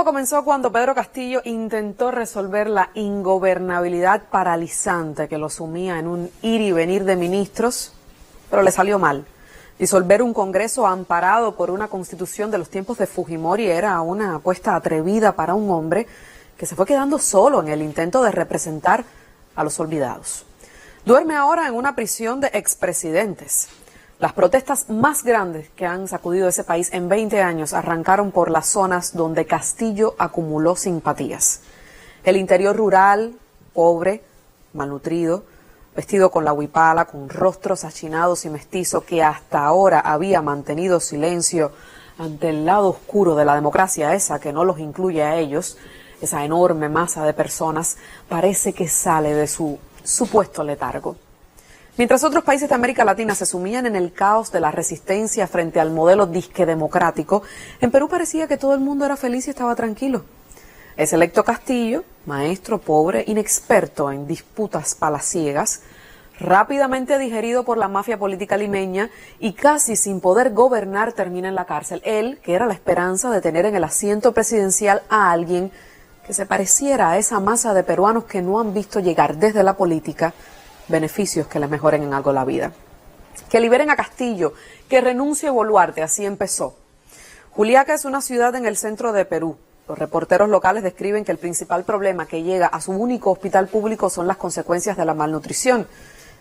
Todo comenzó cuando Pedro Castillo intentó resolver la ingobernabilidad paralizante que lo sumía en un ir y venir de ministros, pero le salió mal. Disolver un Congreso amparado por una Constitución de los tiempos de Fujimori era una apuesta atrevida para un hombre que se fue quedando solo en el intento de representar a los olvidados. Duerme ahora en una prisión de expresidentes. Las protestas más grandes que han sacudido ese país en 20 años arrancaron por las zonas donde Castillo acumuló simpatías. El interior rural, pobre, malnutrido, vestido con la huipala, con rostros achinados y mestizos, que hasta ahora había mantenido silencio ante el lado oscuro de la democracia, esa que no los incluye a ellos, esa enorme masa de personas, parece que sale de su supuesto letargo. Mientras otros países de América Latina se sumían en el caos de la resistencia frente al modelo disque democrático, en Perú parecía que todo el mundo era feliz y estaba tranquilo. El selecto Castillo, maestro pobre, inexperto en disputas palaciegas, rápidamente digerido por la mafia política limeña y casi sin poder gobernar, termina en la cárcel. Él, que era la esperanza de tener en el asiento presidencial a alguien que se pareciera a esa masa de peruanos que no han visto llegar desde la política beneficios que le mejoren en algo la vida. Que liberen a Castillo, que renuncie Boluarte, así empezó. Juliaca es una ciudad en el centro de Perú. Los reporteros locales describen que el principal problema que llega a su único hospital público son las consecuencias de la malnutrición,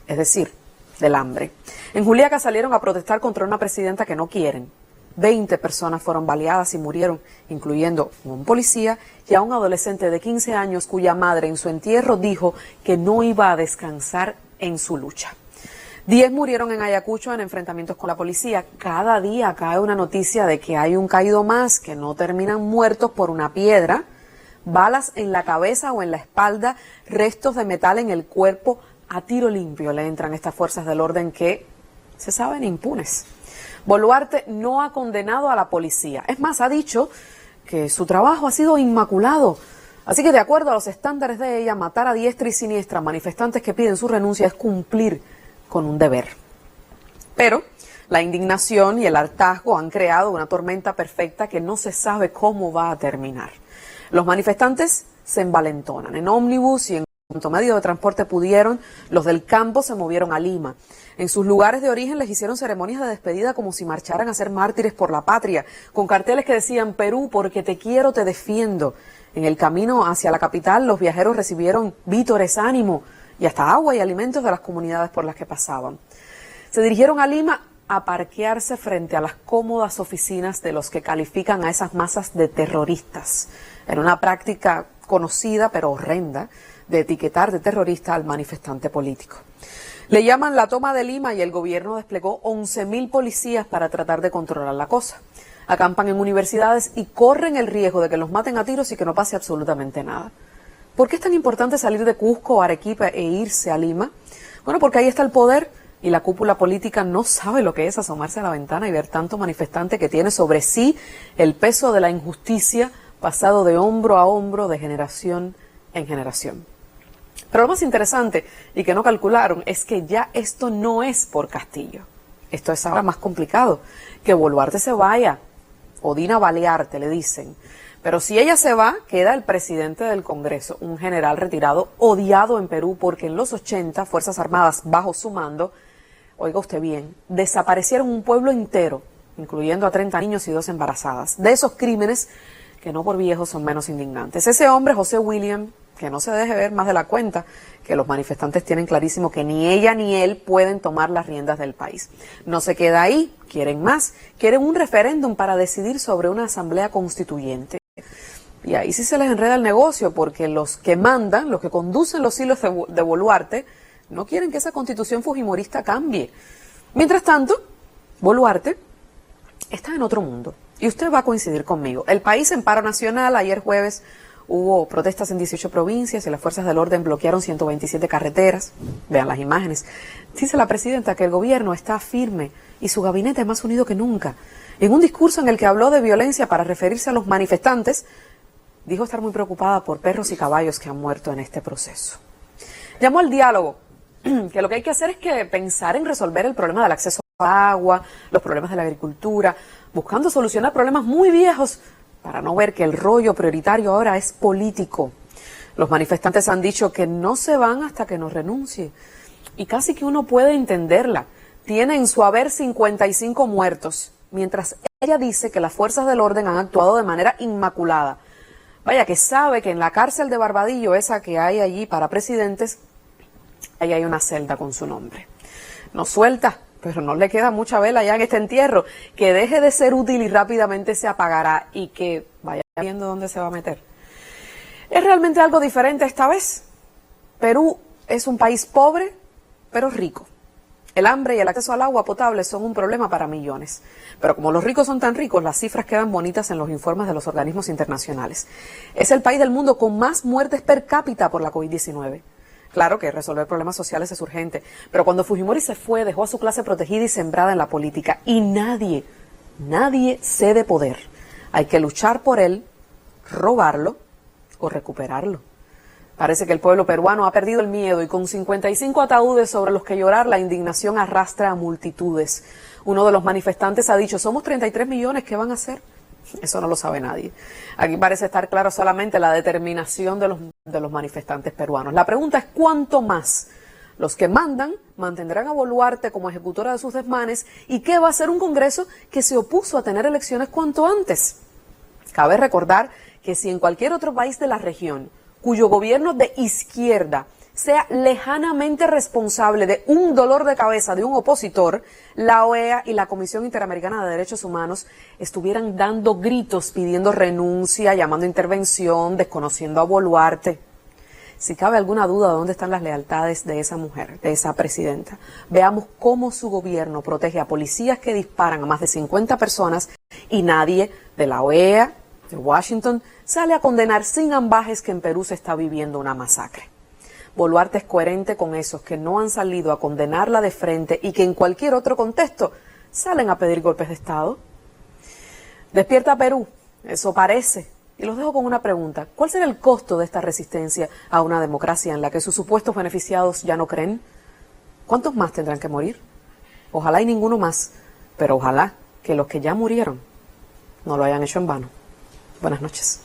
es decir, del hambre. En Juliaca salieron a protestar contra una presidenta que no quieren. 20 personas fueron baleadas y murieron, incluyendo un policía y a un adolescente de 15 años cuya madre en su entierro dijo que no iba a descansar en su lucha. 10 murieron en Ayacucho en enfrentamientos con la policía. Cada día cae una noticia de que hay un caído más, que no terminan muertos por una piedra, balas en la cabeza o en la espalda, restos de metal en el cuerpo. A tiro limpio le entran estas fuerzas del orden que se saben impunes. Boluarte no ha condenado a la policía. Es más, ha dicho que su trabajo ha sido inmaculado. Así que, de acuerdo a los estándares de ella, matar a diestra y siniestra a manifestantes que piden su renuncia es cumplir con un deber. Pero la indignación y el hartazgo han creado una tormenta perfecta que no se sabe cómo va a terminar. Los manifestantes se envalentonan. En ómnibus y en cuanto medio de transporte pudieron, los del campo se movieron a Lima. En sus lugares de origen les hicieron ceremonias de despedida como si marcharan a ser mártires por la patria, con carteles que decían Perú, porque te quiero, te defiendo. En el camino hacia la capital, los viajeros recibieron vítores, ánimo y hasta agua y alimentos de las comunidades por las que pasaban. Se dirigieron a Lima a parquearse frente a las cómodas oficinas de los que califican a esas masas de terroristas, en una práctica conocida pero horrenda de etiquetar de terrorista al manifestante político. Le llaman la toma de Lima y el gobierno desplegó 11.000 policías para tratar de controlar la cosa. Acampan en universidades y corren el riesgo de que los maten a tiros y que no pase absolutamente nada. ¿Por qué es tan importante salir de Cusco o Arequipa e irse a Lima? Bueno, porque ahí está el poder y la cúpula política no sabe lo que es asomarse a la ventana y ver tanto manifestante que tiene sobre sí el peso de la injusticia pasado de hombro a hombro, de generación en generación. Pero lo más interesante y que no calcularon es que ya esto no es por Castillo. Esto es ahora más complicado. Que Boluarte se vaya, o Dina Balearte le dicen. Pero si ella se va, queda el presidente del Congreso, un general retirado, odiado en Perú porque en los 80, Fuerzas Armadas bajo su mando, oiga usted bien, desaparecieron un pueblo entero, incluyendo a 30 niños y 2 embarazadas. De esos crímenes que no por viejos son menos indignantes. Ese hombre, José William, que no se deje ver más de la cuenta, que los manifestantes tienen clarísimo que ni ella ni él pueden tomar las riendas del país. No se queda ahí, quieren más, quieren un referéndum para decidir sobre una asamblea constituyente. Y ahí sí se les enreda el negocio, porque los que mandan, los que conducen los hilos de Boluarte, no quieren que esa constitución fujimorista cambie. Mientras tanto, Boluarte está en otro mundo. Y usted va a coincidir conmigo. El país en paro nacional, ayer jueves hubo protestas en 18 provincias y las fuerzas del orden bloquearon 127 carreteras. Vean las imágenes. Dice la presidenta que el gobierno está firme y su gabinete es más unido que nunca. En un discurso en el que habló de violencia para referirse a los manifestantes, dijo estar muy preocupada por perros y caballos que han muerto en este proceso. Llamó al diálogo, que lo que hay que hacer es que pensar en resolver el problema del acceso al agua, los problemas de la agricultura, buscando solucionar problemas muy viejos para no ver que el rollo prioritario ahora es político. Los manifestantes han dicho que no se van hasta que no renuncie. Y casi que uno puede entenderla. Tiene en su haber 55 muertos, mientras ella dice que las fuerzas del orden han actuado de manera inmaculada. Vaya, que sabe que en la cárcel de Barbadillo, esa que hay allí para presidentes, ahí hay una celda con su nombre. No suelta, pero no le queda mucha vela ya en este entierro. Que deje de ser útil y rápidamente se apagará y que vaya viendo dónde se va a meter. Es realmente algo diferente esta vez. Perú es un país pobre, pero rico. El hambre y el acceso al agua potable son un problema para millones. Pero como los ricos son tan ricos, las cifras quedan bonitas en los informes de los organismos internacionales. Es el país del mundo con más muertes per cápita por la COVID-19. Claro que resolver problemas sociales es urgente, pero cuando Fujimori se fue, dejó a su clase protegida y sembrada en la política. Y nadie cede poder. Hay que luchar por él, robarlo o recuperarlo. Parece que el pueblo peruano ha perdido el miedo y con 55 ataúdes sobre los que llorar, la indignación arrastra a multitudes. Uno de los manifestantes ha dicho, somos 33 millones, ¿qué van a hacer? Eso no lo sabe nadie. Aquí parece estar claro solamente la determinación de los manifestantes peruanos. La pregunta es, ¿cuánto más? Los que mandan mantendrán a Boluarte como ejecutora de sus desmanes, ¿y qué va a hacer un Congreso que se opuso a tener elecciones cuanto antes? Cabe recordar que si en cualquier otro país de la región cuyo gobierno de izquierda sea lejanamente responsable de un dolor de cabeza de un opositor, la OEA y la Comisión Interamericana de Derechos Humanos estuvieran dando gritos pidiendo renuncia, llamando intervención, desconociendo a Boluarte. Si cabe alguna duda de dónde están las lealtades de esa mujer, de esa presidenta, veamos cómo su gobierno protege a policías que disparan a más de 50 personas y nadie de la OEA, de Washington, sale a condenar sin ambajes que en Perú se está viviendo una masacre. Boluarte es coherente con esos que no han salido a condenarla de frente y que en cualquier otro contexto salen a pedir golpes de Estado. Despierta Perú, eso parece. Y los dejo con una pregunta. ¿Cuál será el costo de esta resistencia a una democracia en la que sus supuestos beneficiados ya no creen? ¿Cuántos más tendrán que morir? Ojalá y ninguno más, pero ojalá que los que ya murieron no lo hayan hecho en vano. Buenas noches.